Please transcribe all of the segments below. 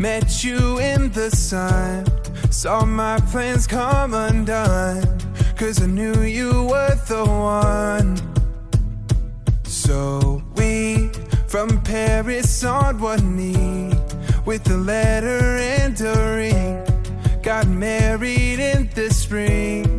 Met you in the sun, saw my plans come undone, 'cause I knew you were the one. So we, from Paris on one knee, with a letter and a ring, got married in the spring.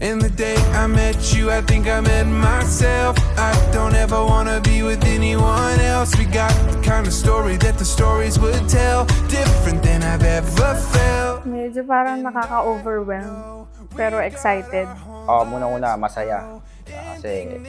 And the day I met you, I think I met myself. I don't ever wanna be with anyone else. We got the kind of story that the stories would tell, different than I've ever felt. Medyo parang nakaka-overwhelm, pero excited. Muna-una, masaya. Kasi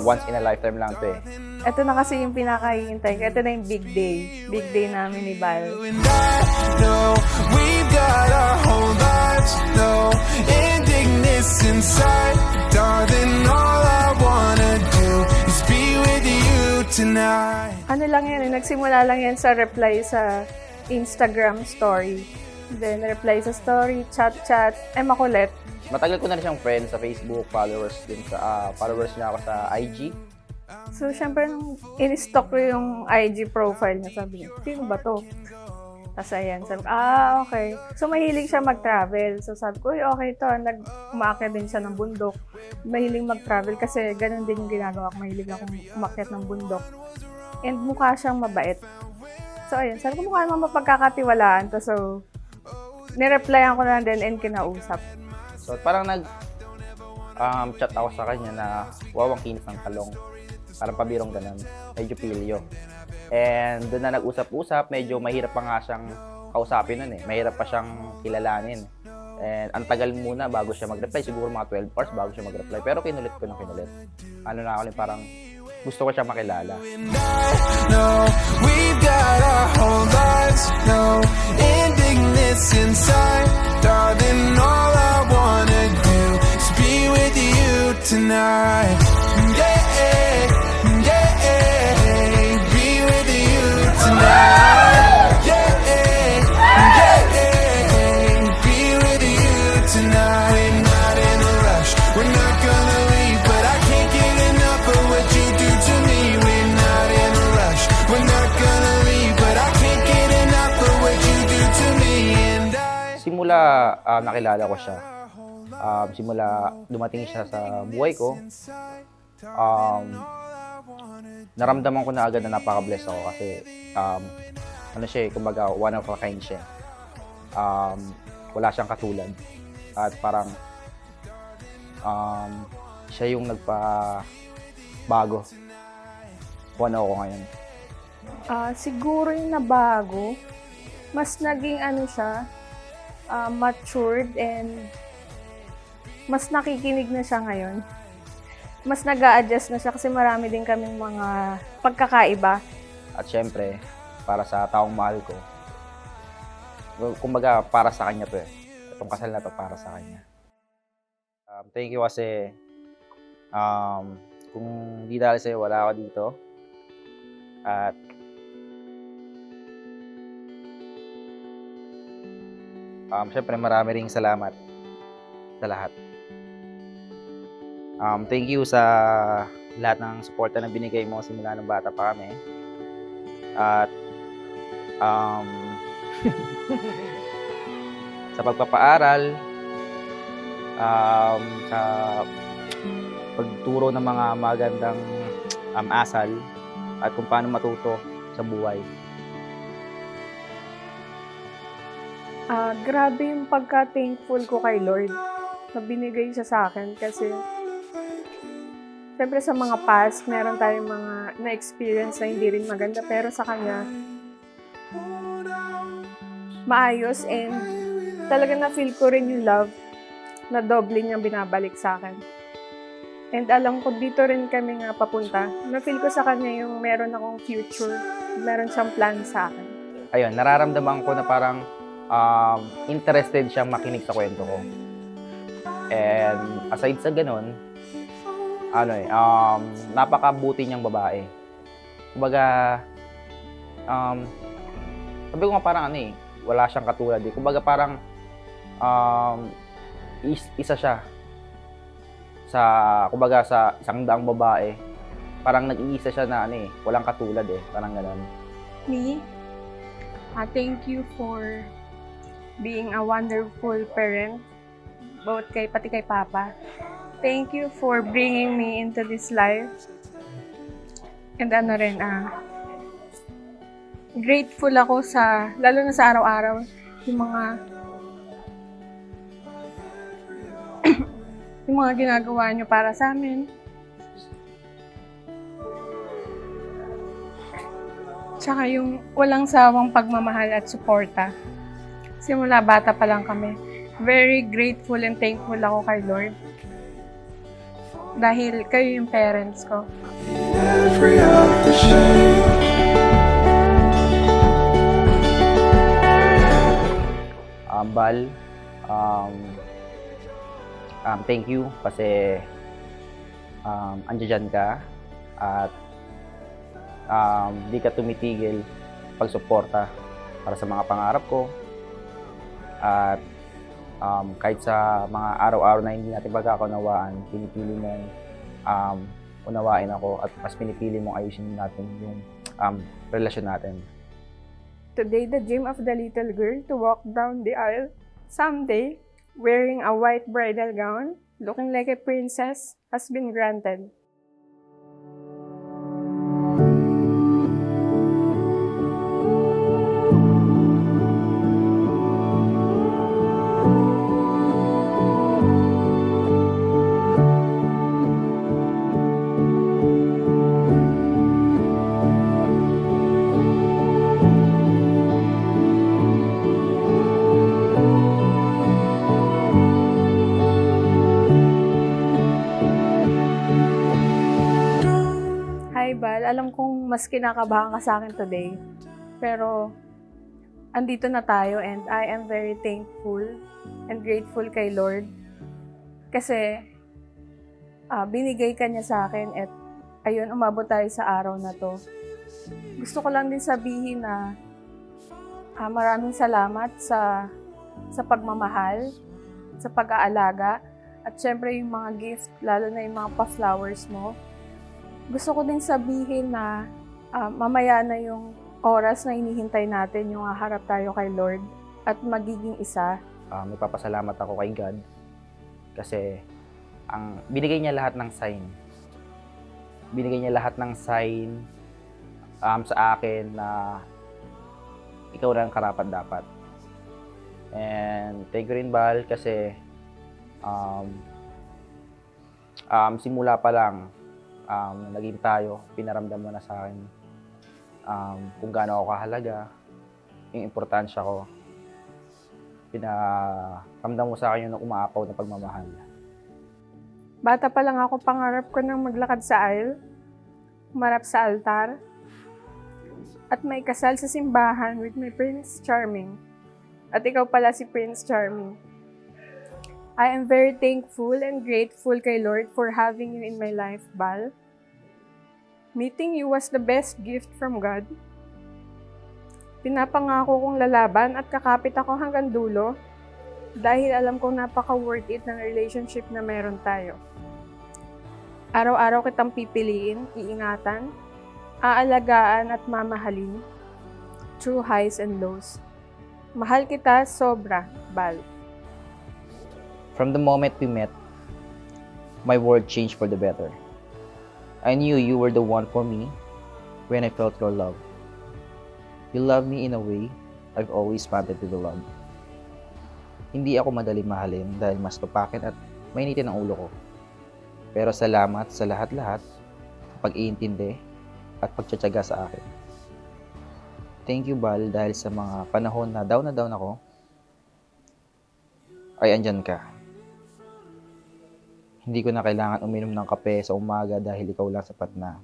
once in a lifetime lang to eh. Ito na kasi yung pinakahihintay. Ito na yung big day. Big day namin ni Val. And I know we've got our whole lives, no ending this inside. Darling, all I wanna do is be with you tonight. Ano lang yan, nagsimula lang yan sa reply sa Instagram story. Then reply sa story, chat, makulit. Matagal ko na siyang friend sa Facebook, followers niya ako sa IG. So, syempre, nung in-stalk ko yung IG profile niya, sabi niya, sino ba to? Tapos, ayan, sabi ko, okay. So, mahilig siya mag-travel. So, sabi ko, okay to. Umaakit din siya ng bundok. Mahilig mag-travel kasi ganun din yung ginagawa ko. Mahilig akong umakyat ng bundok. And mukha siyang mabait. So, ayan, sabi ko, mukha naman mapagkakatiwalaan to. So, nireplyan ko na din and kinausap. So, parang chat ako sa kanya na wawang kinis ng talong. Parang pabirong ganun. Medyo pilyo. And doon na nag-usap-usap, medyo mahirap pa nga siyang kausapin nun eh. Mahirap pa siyang kilalanin. And ang tagal muna bago siya mag-reply. Siguro mga 12 hours bago siya mag-reply. Pero kinulit ko ng kinulit. Ano na ako, parang gusto ko siya makilala. And I know we've got our whole lives, no ending this inside. Darling, all I wanna do is be with you tonight. Yeah, be with you tonight. Yeah, be with you tonight. We're not in a rush, we're not gonna leave, but I can't get enough of what you do to me. We're not in a rush, we're not gonna leave, but I can't get enough of what you do to me. And simula nakilala ko siya, simula dumating siya sa buhay ko, naramdaman ko na agad na napaka-bless ako kasi ano siya eh, kumbaga one of a kind siya. Wala siyang katulad at parang siya yung nagpa-bago kung ano ako ngayon. Siguro yung nabago, mas naging siya, matured and mas nakikinig na siya ngayon. Mas nag-a-adjust na siya kasi marami din kaming mga pagkakaiba. At syempre, para sa taong mahal ko, kumbaga para sa kanya to eh. Itong kasal na to para sa kanya. Thank you kasi kung di dahil sa'yo, wala ako dito. At syempre marami ring salamat sa lahat. Thank you sa lahat ng suporta na binigay mo simula ng bata pa kami. At sa pagpapaaral, sa pagturo ng mga magandang asal at kung paano matuto sa buhay. Grabe yung pagka-thankful ko kay Lord na binigay siya sa akin kasi siyempre sa mga past, meron tayong mga na-experience na hindi rin maganda pero sa kanya maayos and talaga na-feel ko rin yung love na doble niyang binabalik sa akin. And alam ko dito rin kami nga papunta. Na-feel ko sa kanya yung meron akong future, meron siyang plan sa akin. Ayun, nararamdaman ko na parang interested siyang makinig sa kwento ko. And aside sa ganun, napakabuti niyang babae. Kumbaga, sabi ko nga parang wala siyang katulad eh. Kumbaga parang isa siya kumbaga sa isang daang babae. Parang nag-iisa siya na walang katulad eh. Parang gano'n. Me? Thank you for being a wonderful parent, pati kay Papa. Thank you for bringing me into this life. And grateful ako lalo na sa araw-araw, yung mga ginagawa nyo para sa amin. Tsaka yung walang sawang pagmamahal at suporta. Simula bata pa lang kami. Very grateful and thankful ako kay Lord. Dahil kayo yung parents ko. Every of the shame. Bal, thank you kasi andiyan ka at di ka tumitigil pagsuporta para sa mga pangarap ko at kahit sa mga araw-araw na hindi natin pagkakaunawaan, pinipili mong unawain ako at mas pinipili mong ayusin natin yung relasyon natin. Today, the dream of the little girl to walk down the aisle someday, wearing a white bridal gown, looking like a princess, has been granted. Hi, Bal. Alam kong mas kinakabahan ka sa akin today. Pero, andito na tayo and I am very thankful and grateful kay Lord. Kasi, binigay ka niya sa akin at ayun, umabot tayo sa araw na to. Gusto ko lang din sabihin na maraming salamat sa pagmamahal, sa pag-aalaga, at syempre yung mga gift, lalo na yung mga pa-flowers mo. Gusto ko din sabihin na mamaya na yung oras na inihintay natin yung haharap tayo kay Lord at magiging isa. Magpapasalamat ako kay God kasi binigay niya lahat ng sign. Binigay niya lahat ng sign sa akin na ikaw na ang karapat-dapat. And thank you rin, Bal, kasi simula pa lang naging tayo, pinaramdam mo na sa akin kung gaano ako kahalaga, yung importansya ko. Pinaramdam mo sa akin yung umaapaw na pagmamahal. Bata pa lang ako, pangarap ko nang maglakad sa aisle, humarap sa altar, at may kasal sa simbahan with my Prince Charming. At ikaw pala si Prince Charming. I am very thankful and grateful kay Lord for having you in my life, Bal. Meeting you was the best gift from God. Pinapangako kong lalaban at kakapit ako hanggang dulo dahil alam kong napaka-worth it ng relationship na meron tayo. Araw-araw kitang pipiliin, iingatan, aalagaan at mamahalin through highs and lows. Mahal kita sobra, Bal. From the moment we met, my world changed for the better. I knew you were the one for me when I felt your love. You love me in a way I've always wanted to love. Hindi ako madali mahalin dahil mas tupakin at mainitin ang ulo ko. Pero salamat sa lahat-lahat, pag-iintindi at pagtsatsaga sa akin. Thank you, Bal, dahil sa mga panahon na down ako, ay andyan ka. Hindi ko na kailangan uminom ng kape sa umaga dahil ikaw lang sapat na.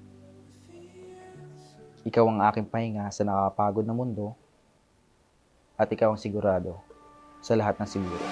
Ikaw ang aking pahinga sa nakakapagod na mundo at ikaw ang sigurado sa lahat ng siguro.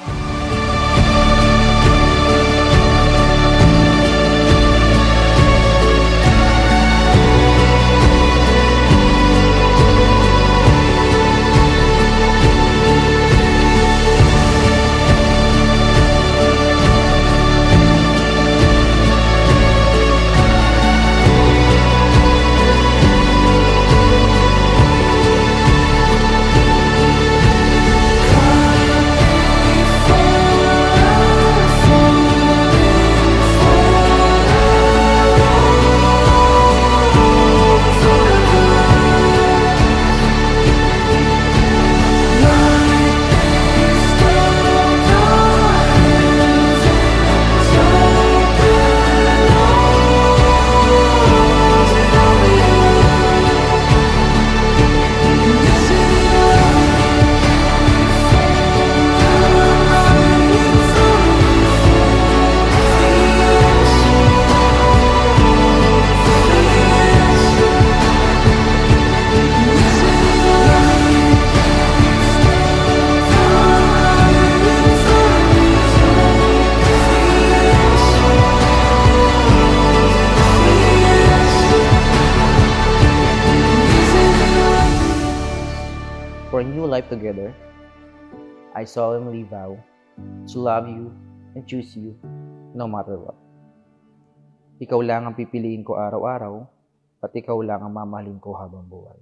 for a new life together, I solemnly vow to love you and choose you no matter what. Ikaw lang ang pipiliin ko araw-araw, at ikaw lang ang mamahalin ko habang buhay.